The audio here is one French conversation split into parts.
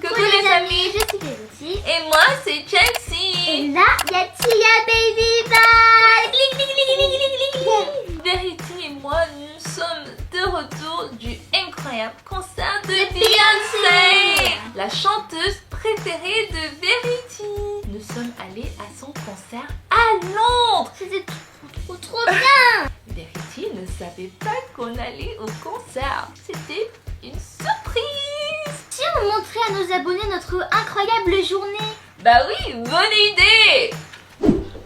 Coucou les amis, je suis Verity. Et moi c'est Chelsea. Et là, il y a Tia Baby Bye. Verity et moi, nous sommes de retour du incroyable concert de Beyoncé, la chanteuse préférée de Verity. Nous sommes allés à son concert à Londres. C'était trop bien. Verity ne savait pas qu'on allait au concert. C'était une surprise. Si on montrait à nos abonnés notre incroyable journée. Bah oui, bonne idée.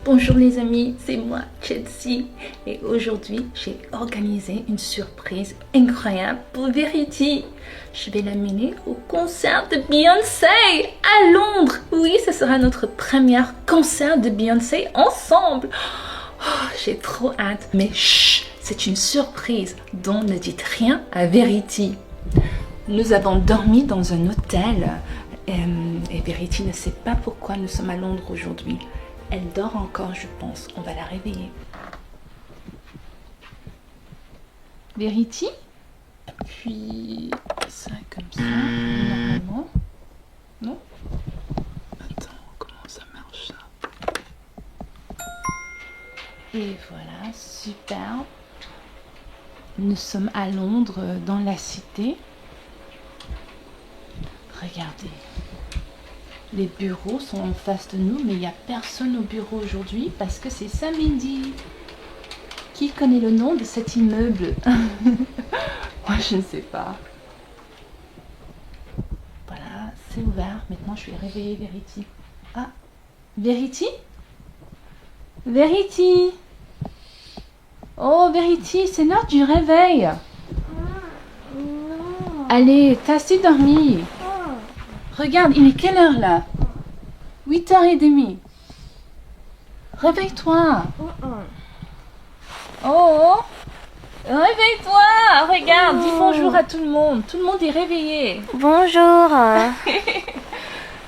Bonjour les amis, c'est moi Chelsea et aujourd'hui j'ai organisé une surprise incroyable pour Verity. Je vais l'amener au concert de Beyoncé à Londres. Oui, ce sera notre premier concert de Beyoncé ensemble. Oh, j'ai trop hâte, mais chut, c'est une surprise dont ne dites rien à Verity. Nous avons dormi dans un hôtel et Verity ne sait pas pourquoi nous sommes à Londres aujourd'hui. Elle dort encore, je pense. On va la réveiller. Verity? Puis ça comme ça, normalement. Non? Attends, comment ça marche ça? Et voilà, super. Nous sommes à Londres, dans la cité. Regardez. Les bureaux sont en face de nous, mais il n'y a personne au bureau aujourd'hui parce que c'est samedi. Qui connaît le nom de cet immeuble? Moi, je ne sais pas. Voilà, c'est ouvert. Maintenant, je vais réveiller Verity. Ah, Verity? Verity? Oh, Verity, c'est l'heure du réveil. Non. Allez, t'as assez dormi. Regarde, il est quelle heure là? 8h30. Réveille-toi. Oh, réveille-toi. Regarde, dis bonjour à tout le monde. Tout le monde est réveillé. Bonjour.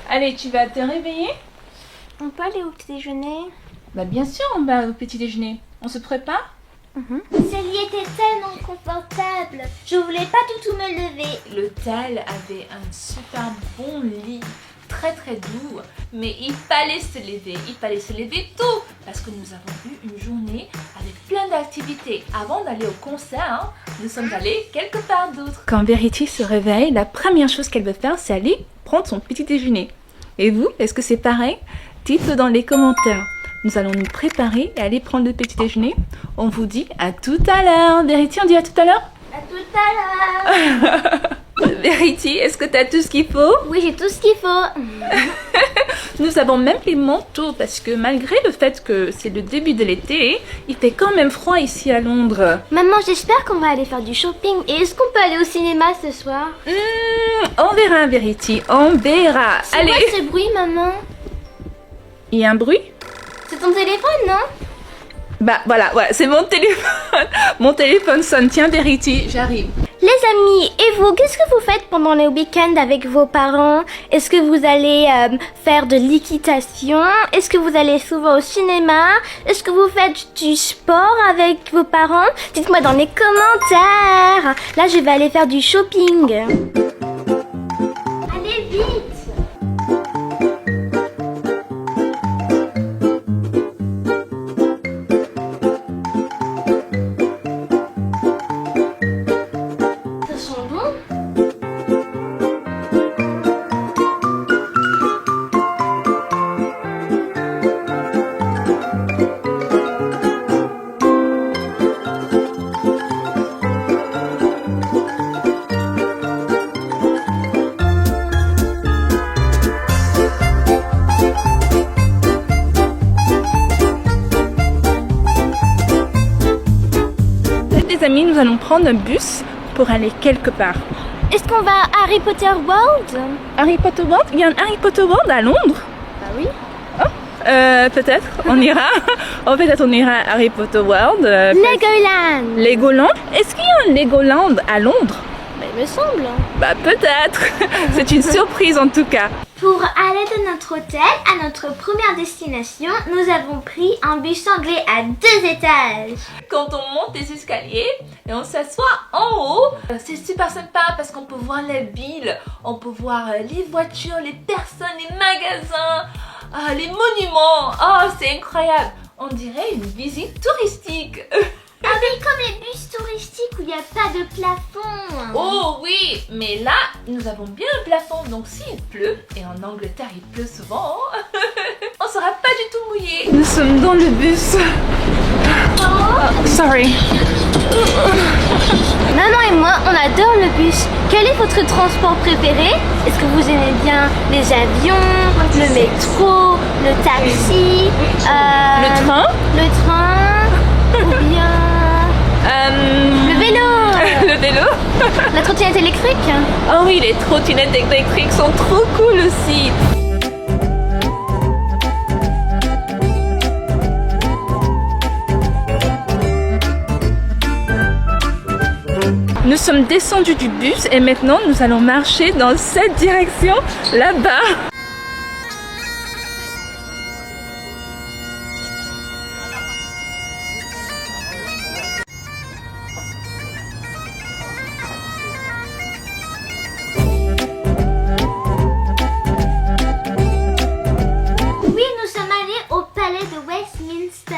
Allez, tu vas te réveiller? On peut aller au petit déjeuner? Bah bien sûr, on va au petit déjeuner. On se prépare? Ce lit était tellement confortable. Je voulais pas du tout me lever. L'hôtel avait un super bon lit, très très doux, mais il fallait se lever tôt parce que nous avons eu une journée avec plein d'activités. Avant d'aller au concert, nous sommes allés quelque part d'autre. Quand Verity se réveille, la première chose qu'elle veut faire, c'est aller prendre son petit déjeuner. Et vous, est-ce que c'est pareil? Dites-le dans les commentaires. Nous allons nous préparer et aller prendre le petit déjeuner. On vous dit à tout à l'heure. Verity, on dit à tout à l'heure? À tout à l'heure. Verity, est-ce que tu as tout ce qu'il faut? Oui, j'ai tout ce qu'il faut. Nous avons même les manteaux parce que malgré le fait que c'est le début de l'été, il fait quand même froid ici à Londres. Maman, j'espère qu'on va aller faire du shopping. Et est-ce qu'on peut aller au cinéma ce soir? On verra, Verity, on verra. C'est Allez. quoi ce bruit, maman? Il y a un bruit? C'est ton téléphone, non? Bah voilà, ouais, c'est mon téléphone. Mon téléphone sonne. Tiens, Verity, j'arrive. Les amis, et vous, qu'est-ce que vous faites pendant les week-ends avec vos parents? Est-ce que vous allez faire de l'équitation? Est-ce que vous allez souvent au cinéma? Est-ce que vous faites du sport avec vos parents? Dites-moi dans les commentaires. Là, je vais aller faire du shopping. Allez vite! Les amis, nous allons prendre un bus pour aller quelque part. Est-ce qu'on va à Harry Potter World? Harry Potter World? Il y a un Harry Potter World à Londres? Bah oui. Peut-être, on ira. Oh, peut-être on ira à Harry Potter World. Legoland. Legoland? Est-ce qu'il y a un Legoland à Londres? Bah, il me semble. Bah peut-être. C'est une surprise en tout cas. Pour aller de notre hôtel à notre première destination, nous avons pris un bus anglais à 2 étages. Quand on monte les escaliers et on s'assoit en haut, c'est super sympa parce qu'on peut voir la ville, on peut voir les voitures, les personnes, les magasins, les monuments. Oh, c'est incroyable. On dirait une visite touristique. Ah mais comme les bus touristiques où il n'y a pas de plafond. Oh oui, mais là, nous avons bien un plafond, donc s'il pleut, et en Angleterre il pleut souvent, on ne sera pas du tout mouillé. Nous sommes dans le bus. Oh, sorry. Maman et moi, on adore le bus. Quel est votre transport préféré? Est-ce que vous aimez bien les avions, le métro, le taxi, Le train? Le train ou bien le vélo? Le vélo? La trottinette électrique? Oh oui, les trottinettes électriques sont trop cool aussi. Nous sommes descendus du bus et maintenant nous allons marcher dans cette direction là-bas. Oui, nous sommes allés au palais de Westminster.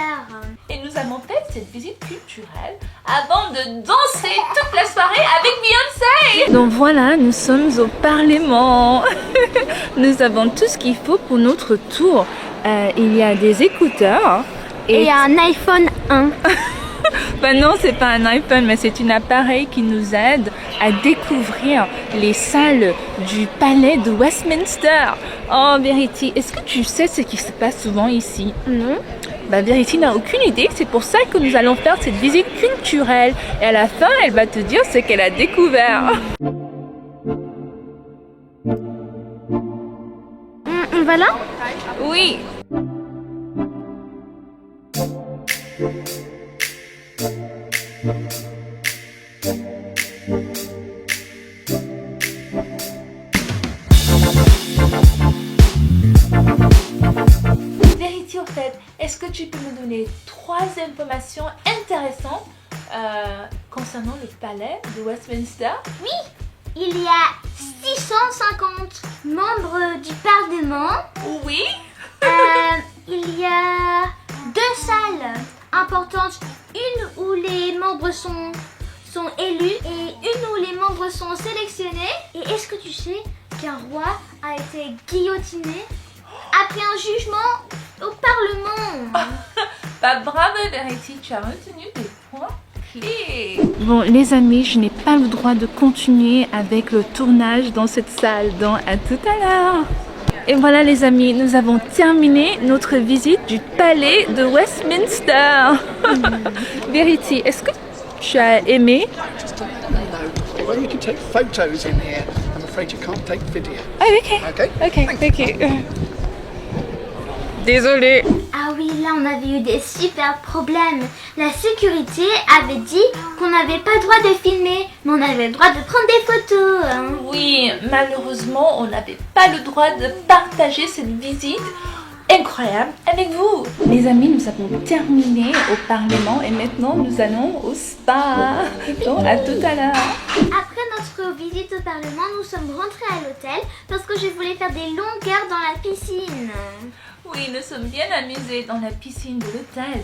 Et nous avons fait cette visite culturelle avant de danser toute la soirée avec Beyoncé. Donc voilà, nous sommes au Parlement. Nous avons tout ce qu'il faut pour notre tour. Il y a des écouteurs. Et un iPhone 1. Ben non, c'est pas un iPhone, mais c'est un appareil qui nous aide à découvrir les salles du palais de Westminster. Oh, Verity, est-ce que tu sais ce qui se passe souvent ici? Non. Bah, Verity n'a aucune idée, c'est pour ça que nous allons faire cette visite culturelle. Et à la fin, elle va te dire ce qu'elle a découvert. Voilà. Oui. Verity, au fait, est-ce que tu peux me donner 3 informations intéressantes concernant le palais de Westminster? Oui, il y a 650 membres du Parlement. Oui. Il y a 2 salles importantes, une où les membres sont élus et une où les membres sont sélectionnés. Et est-ce que tu sais qu'un roi a été guillotiné après un jugement au Parlement? Bah bravo Verity, tu as retenu des points clés. Bon les amis, je n'ai pas le droit de continuer avec le tournage dans cette salle, donc à tout à l'heure. Et voilà les amis, nous avons terminé notre visite du palais de Westminster. Verity, est-ce que tu as aimé? Well, you can take photos in here. I'm afraid you can't take video. Ah ok. Okay. Ok, ok. Désolée. Ah oui, là on avait eu des super problèmes. La sécurité avait dit qu'on n'avait pas le droit de filmer, mais on avait le droit de prendre des photos. Oui, malheureusement, on n'avait pas le droit de partager cette visite incroyable avec vous. Les amis, nous avons terminé au Parlement et maintenant nous allons au spa. Donc à tout à l'heure. Après notre visite au Parlement, nous sommes rentrés à l'hôtel parce que je voulais faire des longueurs dans la piscine. Oui, nous sommes bien amusés dans la piscine de l'hôtel.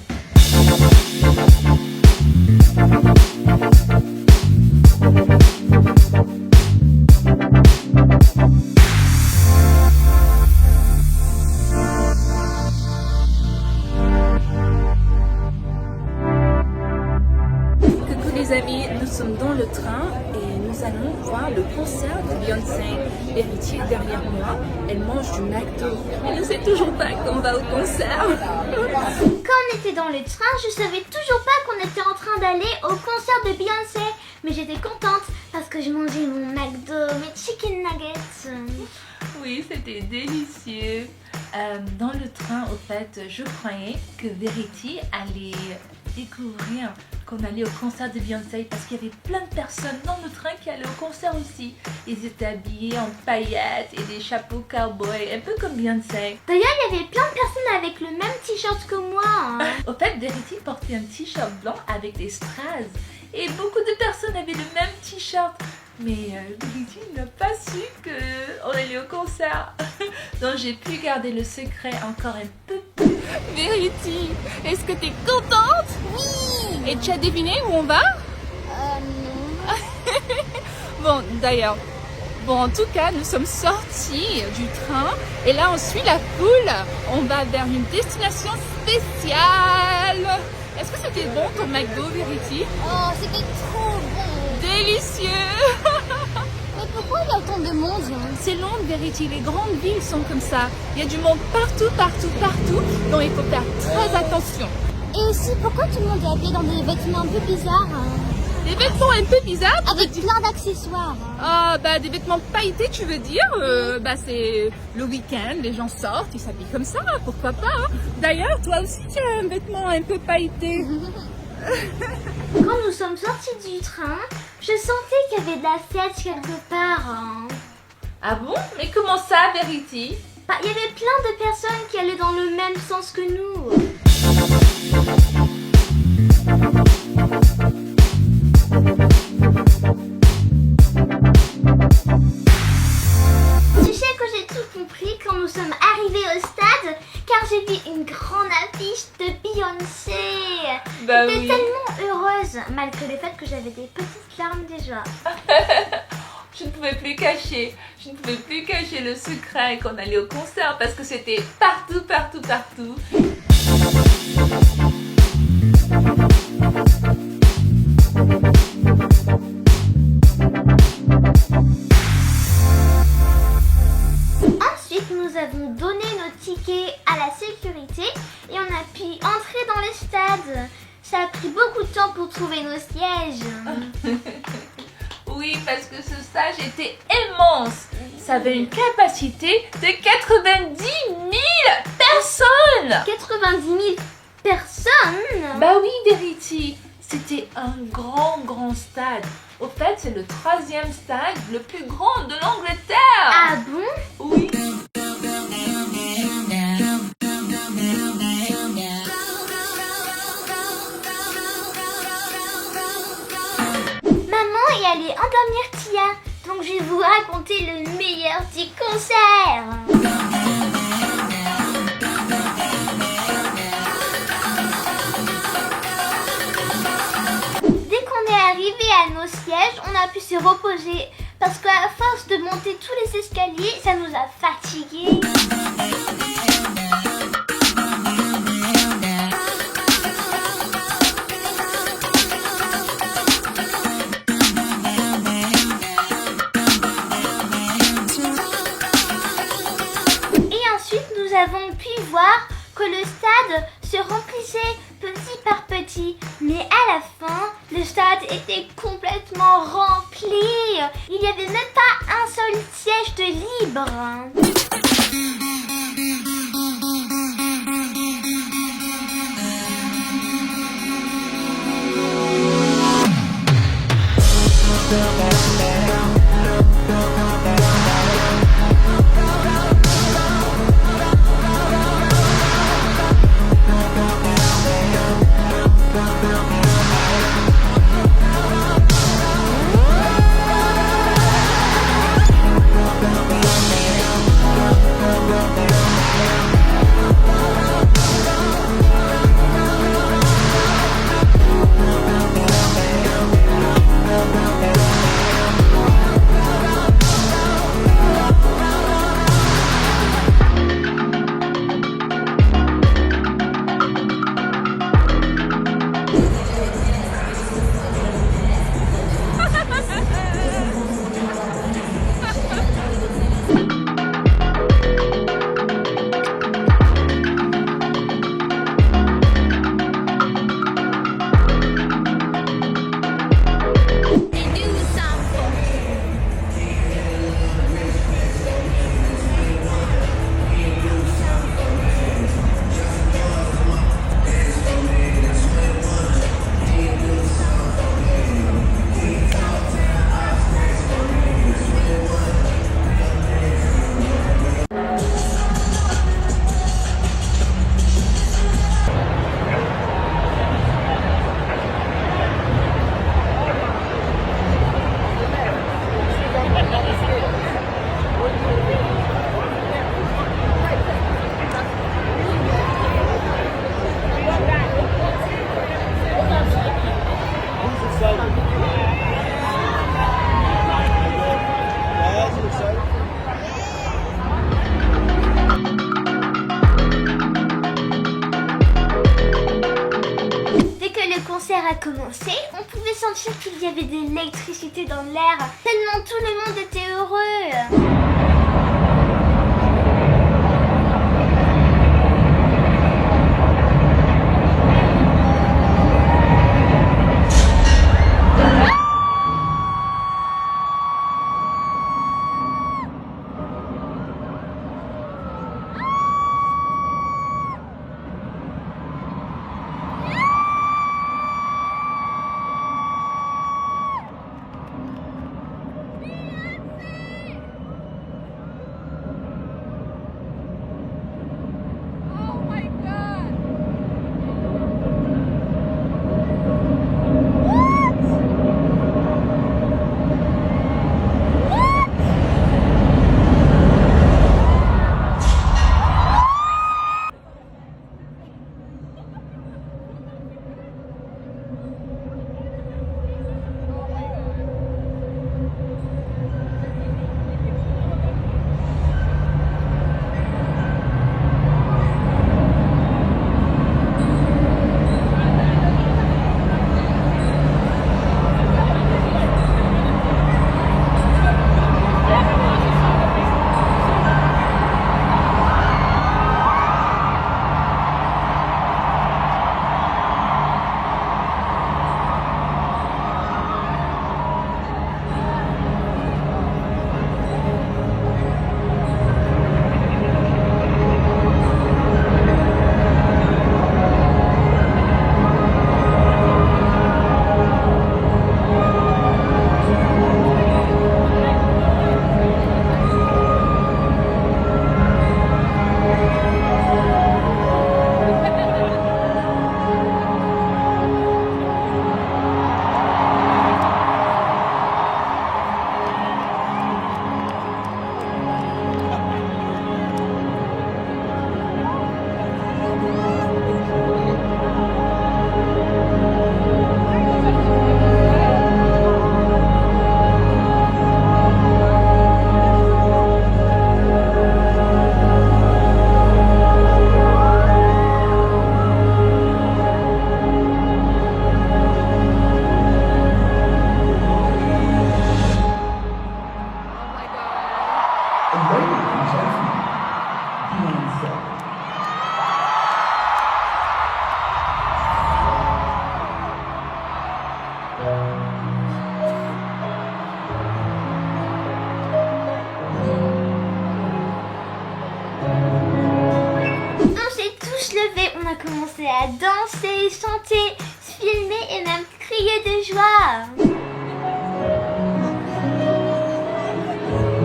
Coucou les amis, nous sommes dans le train et nous allons voir le concert de Beyoncé. Verity est derrière moi, elle mange du McDo. Elle ne sait toujours pas qu'on va au concert. Quand on était dans le train, je savais toujours pas qu'on était en train d'aller au concert de Beyoncé. Mais j'étais contente parce que je mangeais mon McDo, mes chicken nuggets. Oui, c'était délicieux. Dans le train, au fait, je croyais que Verity allait découvrir qu'on allait au concert de Beyoncé parce qu'il y avait plein de personnes dans le train qui allaient au concert aussi. Ils étaient habillés en paillettes et des chapeaux cowboy, un peu comme Beyoncé. D'ailleurs, il y avait plein de personnes avec le même t-shirt que moi. Hein. Au fait, Verity portait un t-shirt blanc avec des strass et beaucoup de personnes avaient le même t-shirt. Mais Verity n'a pas su qu'on allait au concert. Donc j'ai pu garder le secret encore un peu plus. Verity, est-ce que t'es contente? Oui. Et tu as deviné où on va? Non. Bon, d'ailleurs, en tout cas, nous sommes sortis du train et là, on suit la foule. On va vers une destination spéciale. Est-ce que c'était bon ton McDo, Verity? Oh, c'était trop bon. Délicieux. Mais pourquoi il y a autant de monde? C'est Londres, Verity. Les grandes villes sont comme ça. Il y a du monde partout. Donc, il faut faire très attention. Et aussi, pourquoi tout le monde est habillé dans des vêtements un peu bizarres? Des vêtements un peu bizarres. Avec plein d'accessoires. Ah, bah, des vêtements pailletés, tu veux dire? C'est le week-end, les gens sortent, ils s'habillent comme ça, pourquoi pas, hein? D'ailleurs, toi aussi, tu as un vêtement un peu pailleté. Quand nous sommes sortis du train, je sentais qu'il y avait de la fête quelque part. Hein. Ah bon? Mais comment ça, Verity? Bah, il y avait plein de personnes qui allaient dans le même sens que nous. Tu sais que j'ai tout compris quand nous sommes arrivés au stade, car j'ai vu une grande affiche de Beyoncé. Bah J'étais oui. tellement heureuse, malgré le fait que j'avais des petites larmes déjà. Je ne pouvais plus cacher. Je ne pouvais plus cacher le secret qu'on allait au concert parce que c'était partout. Ensuite, nous avons donné nos tickets à la sécurité et on a pu entrer dans les stades. Ça a pris beaucoup de temps pour trouver nos sièges. Oui, parce que ce stage était immense. Ça avait une capacité de 90 000 personnes. 90 000 personnes. Bah oui, Verity. C'était un grand stade. Au fait, c'est le 3e stade le plus grand de l'Angleterre. Ah bon? Oui. Maman est allée endormir Tia, donc je vais vous raconter le meilleur du concert. Dès qu'on est arrivé à nos sièges, on a pu se reposer parce qu'à force de monter tous les escaliers, ça nous a fatigués. Nous avons pu voir que le stade se remplissait petit par petit, mais à la fin, le stade était complètement rempli. Il n'y avait même pas un seul siège de libre. commencé, on pouvait sentir qu'il y avait de l'électricité dans l'air, tellement tout le monde était heureux. On a commencé à danser, chanter, se filmer et même crier de joie.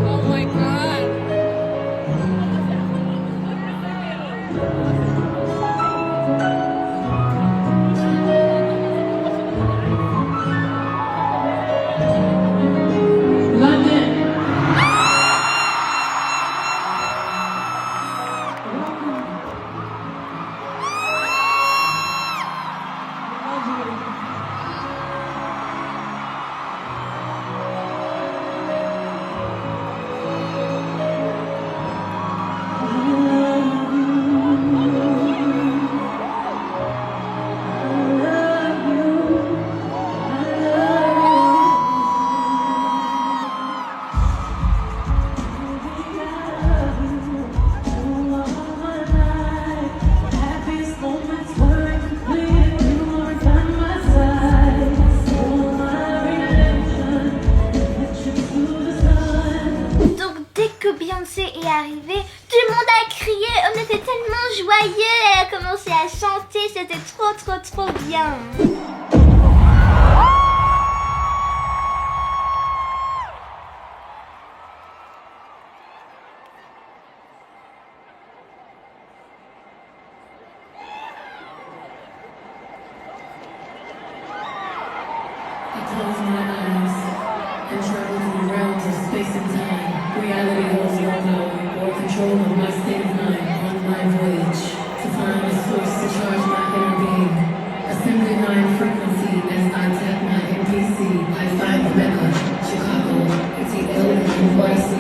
Oh my god. Beyoncé est arrivée, tout le monde a crié, on était tellement joyeux, elle a commencé à chanter, c'était trop bien. I close my eyes and travel through realms of space and time. Reality holds no power or control of my state of mind on my voyage to find a source to charge my inner being. Assembly mind frequency as I tap my MPC. I find Mecca, Chicago, ATL, NYC,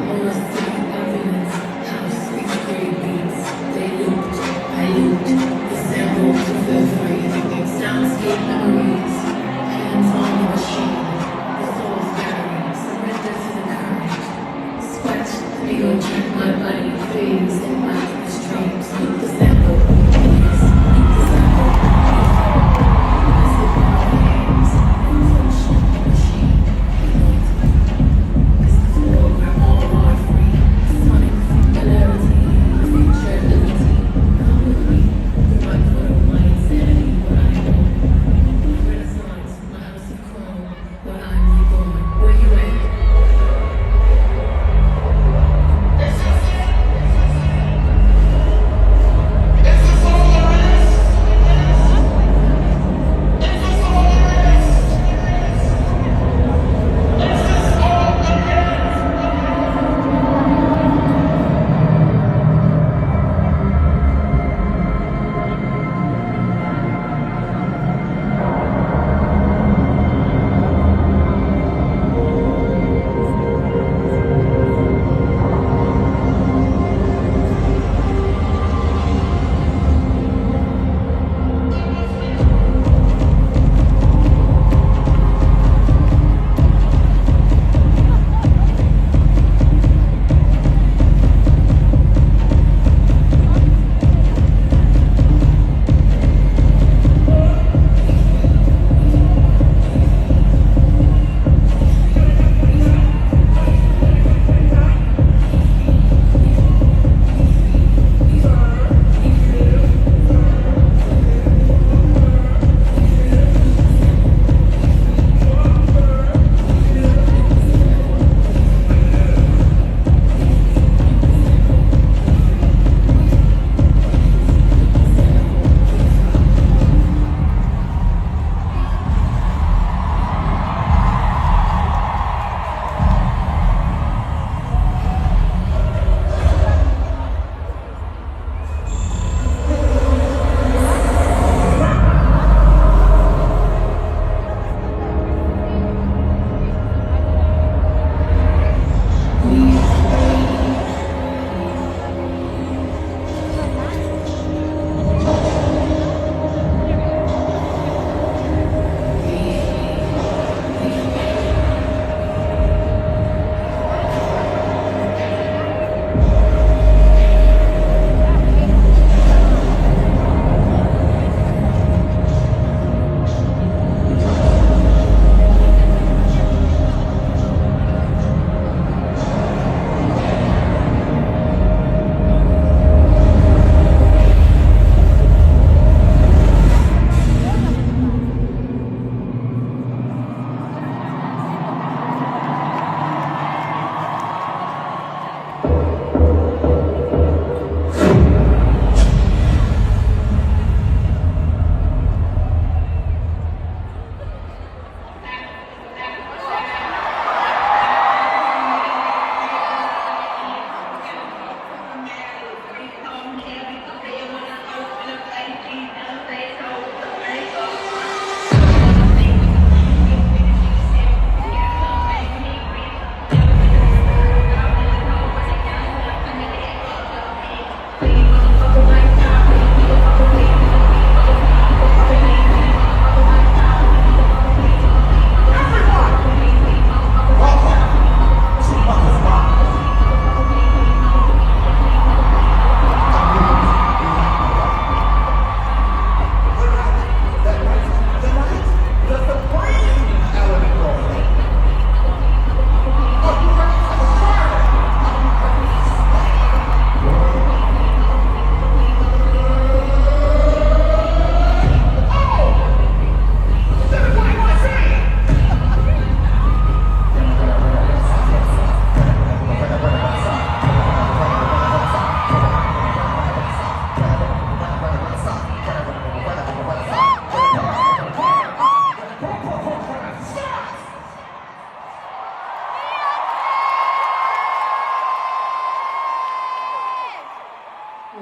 Mona City, Eminence, House, speaks great beats. They looped, I looped, the sample to feel free. Soundscape memory. you attract my body, cravings and my streams. Meet the sample, yes, meet the sample. I slip in my hands, function, machine, this is the world where all are free. Sonic singularity, future liberty. Come with me, through my portal, my insanity, what I know. My renaissance, my house of chrome, what I'm reborn. Where you at?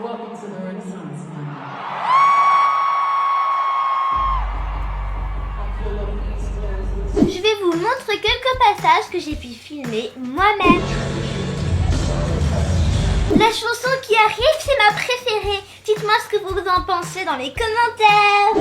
Welcome to the Renaissance Fund. Je vais vous montrer quelques passages que j'ai pu filmer moi-même. La chanson qui arrive, c'est ma préférée. Dites-moi ce que vous en pensez dans les commentaires.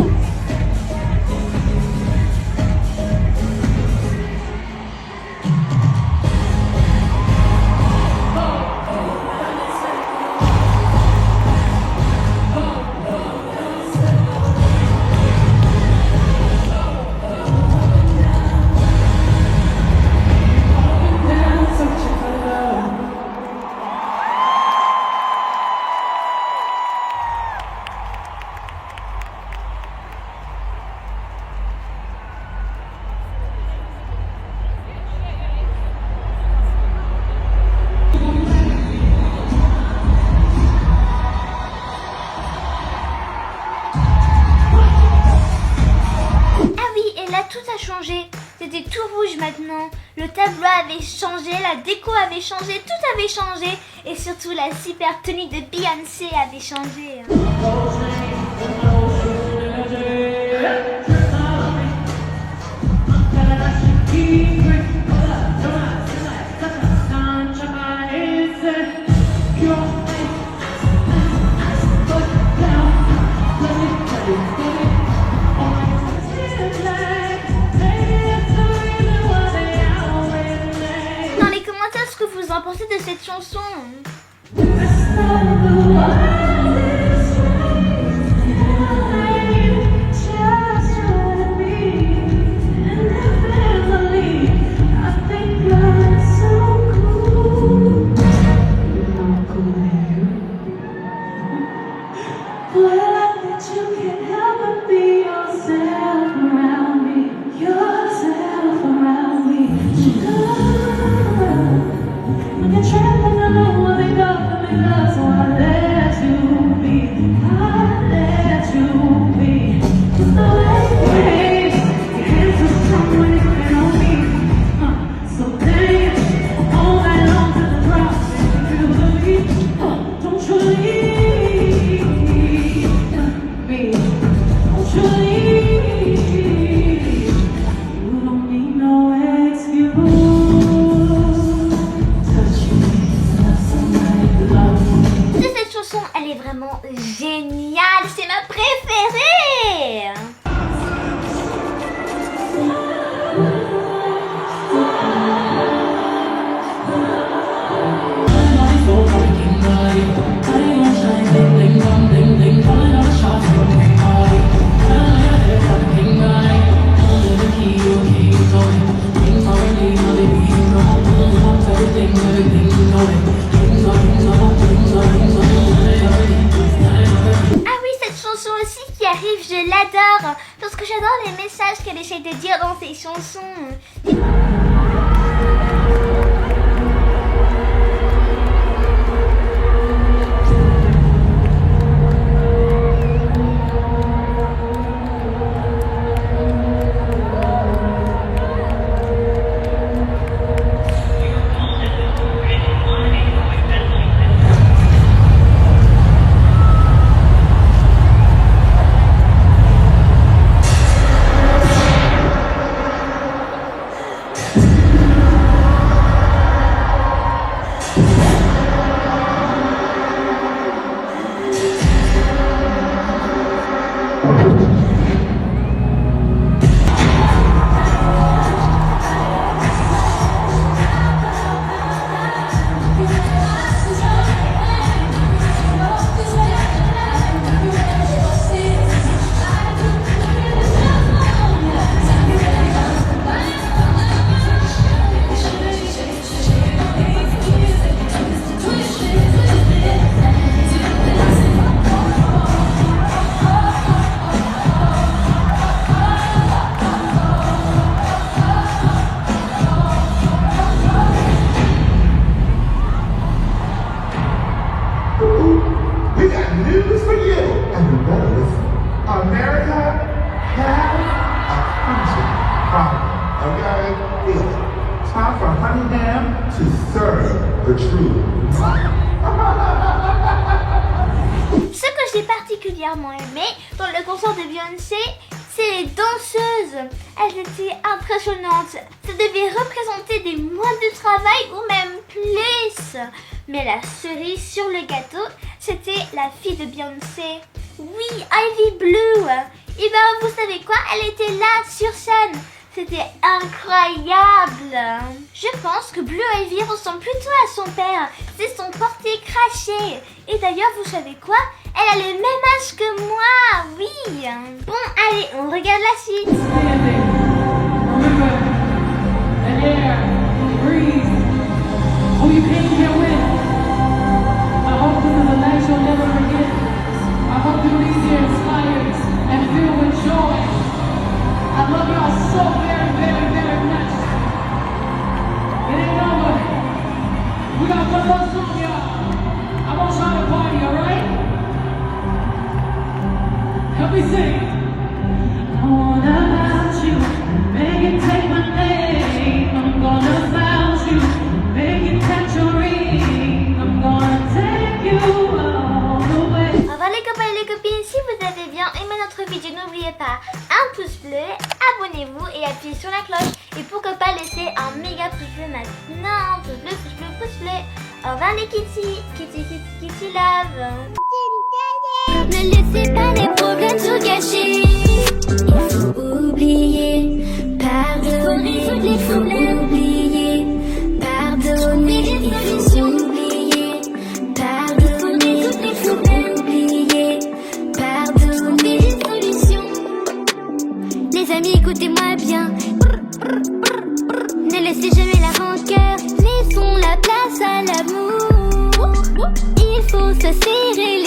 Le tableau avait changé, la déco avait changé, tout avait changé. Et surtout la super tenue de Beyoncé avait changé. Dans les commentaires, ce que vous en pensez de cette chanson? Elle est vraiment géniale, c'est ma préférée. Je l'adore parce que j'adore les messages qu'elle essaie de dire dans ses chansons. Ce que j'ai particulièrement aimé dans le concert de Beyoncé, c'est les danseuses. Elles étaient impressionnantes. Ça devait représenter des mois de travail ou même plus. Mais la cerise sur le gâteau, c'était la fille de Beyoncé. Oui, Ivy Blue. Et ben vous savez quoi, elle était là sur scène. C'était incroyable. Je pense que Blue Ivy ressemble plutôt à son père. C'est son porté craché. Et d'ailleurs, vous savez quoi? Elle a le même âge que moi. Oui. Bon, allez, on regarde la suite. I love y'all so very, very, very much. It ain't over. We got one more song, y'all. I want y'all to party, alright? Help me sing. I wanna about you, make it take my name. I'm gonna bleu, abonnez-vous et appuyez sur la cloche. Et pourquoi pas laisser un méga pouce bleu maintenant. Pouce bleu, pouce bleu, pouce bleu. Au revoir les kitty. Kitty, kitty, kitty love. Ne laissez pas les problèmes tout gâcher. Il faut oublier, pardonner. Il faut oublier, pardonner. Il faut oublier, pardonner. Il faut oublier, pardonner. Les amis, écoutez-moi bien. Ne laissez jamais la rancœur. Laissons la place à l'amour. Il faut se serrer